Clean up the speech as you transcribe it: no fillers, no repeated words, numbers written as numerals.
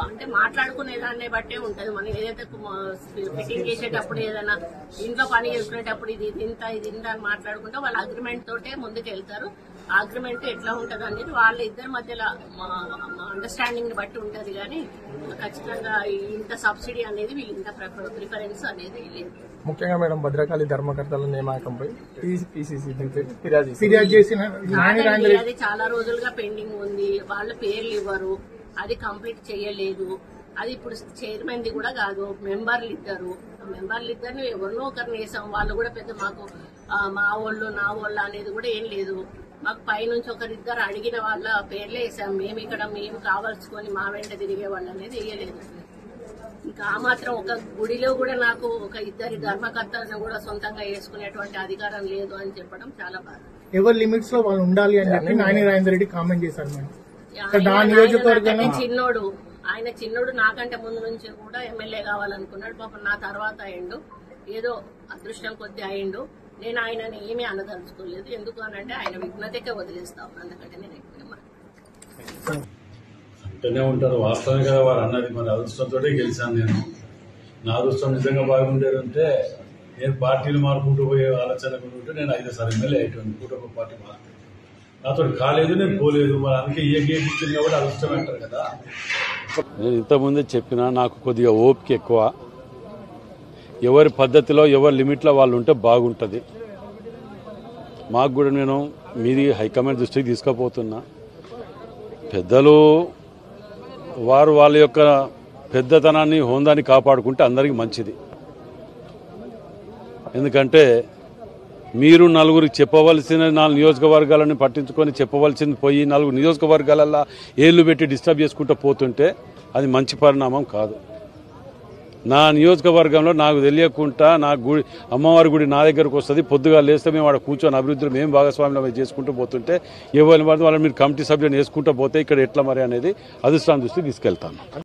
అంటే మాట్లాడుకునే దాన్ని బట్టే ఉంటది. మనం ఏదైతే ఫిట్టింగ్ చేసేటప్పుడు ఏదైనా ఇంట్లో పని చేసుకునేటప్పుడు ఇది ఇంత అని మాట్లాడుకుంటే వాళ్ళ అగ్రిమెంట్ తోటే ముందుకు వెళ్తారు. ఆ అగ్రిమెంట్ ఎట్లా ఉంటది అనేది వాళ్ళ ఇద్దరి మధ్యలో అండర్స్టాండింగ్ ని బట్టి ఉంటది. కానీ ఖచ్చితంగా ఇంత సబ్సిడీ అనేది వీళ్ళు ఇంత ప్రిఫరెన్స్ అనేది లేదు. ముఖ్యంగా మేడం భద్రకాళి ధర్మకర్తల నియామకంపై పిసిసి ఫిర్యాదు చేసిన అది చాలా రోజులుగా పెండింగ్ ఉంది. వాళ్ళ పేర్లు ఇవ్వరు, అది కంప్లీట్ చేయలేదు. అది ఇప్పుడు చైర్మన్ ది కూడా కాదు, మెంబర్లు ఇద్దరిని ఎవరినో ఒకరిని వేసాం. వాళ్ళు కూడా పెద్ద మాకు మా వాళ్ళు నా వాళ్ళు అనేది కూడా ఏం లేదు. మాకు పైనుంచి ఒకరిద్దరు అడిగిన వాళ్ళ పేర్లే వేసాం. మేము కావాల్సుకొని మా వెంట తిరిగే వాళ్ళు అనేది వేయలేదు. ఇంకా ఆ మాత్రం ఒక గుడిలో కూడా నాకు ఒక ఇద్దరి ధర్మకర్తలను కూడా సొంతంగా వేసుకునేటువంటి అధికారం లేదు అని చెప్పడం చాలా బాధ. ఎవరి లిమిట్స్ లో వాళ్ళు ఉండాలి అని చెప్పి నాని రాజేందర్ రెడ్డి కామెంట్ చేశారు. ఆయన చిన్నోడు నాకంటే ముందు నుంచి కూడా ఎమ్మెల్యే కావాలనుకున్నాడు. పాపం నా తర్వాత అయిండు, ఏదో అదృష్టం కొద్ది అయిండు. నేను ఆయనని ఏమీ అనదలుచుకోలేదు. ఎందుకు అనంటే ఆయన విఘ్నతకే వదిలేస్తాం. అందుకంటే నేను అంటూనే ఉంటారు, వాస్తవం కదా వారు అన్నది. మరి అదృష్టంతో గెలిచాను నేను. నా అదృష్టం నిజంగా బాగుండేదంటే నేను పార్టీలు మారుకుంటూ పోయే ఆలోచన ఉంటే నేను 5 సార్లు ఎమ్మెల్యే అయ్యేటువంటి కూటమి పార్టీ మారుతుంది. నాతో కాలేదు, నేను పోలేదు. మరి అందుకే ఏ గేట్ ఇచ్చింది కాబట్టి అదృష్టం అంటారు కదా. నేను ఇంతకుముందే చెప్పినా, నాకు కొద్దిగా ఓపిక ఎక్కువ. ఎవరి పద్ధతిలో ఎవరి లిమిట్లో వాళ్ళు ఉంటే బాగుంటుంది. మాకు కూడా నేను మీది హైకమాండ్ దృష్టికి తీసుకుపోతున్నా. పెద్దలు వారు వాళ్ళ యొక్క పెద్దతనాన్ని హోందాన్ని కాపాడుకుంటే అందరికీ మంచిది. ఎందుకంటే మీరు నలుగురికి చెప్పవలసిన 4 నియోజకవర్గాలను పట్టించుకొని చెప్పవలసింది పోయి 4 నియోజకవర్గాలల్లో ఏళ్లు పెట్టి డిస్టర్బ్ చేసుకుంటూ పోతుంటే అది మంచి పరిణామం కాదు. నా నియోజకవర్గంలో నాకు తెలియకుండా నా గుడి అమ్మవారి గుడి నా దగ్గరకు వస్తుంది. పొద్దుగా లేస్తే మేము అక్కడ కూర్చొని అభివృద్ధిలో మేము భాగస్వామ్యం చేసుకుంటూ పోతుంటే ఎవరి వాళ్ళని మీరు కమిటీ సభ్యులను వేసుకుంటూ పోతే ఇక్కడ ఎట్లా మరి అనేది అధిష్టానం దృష్టికి తీసుకెళ్తాను.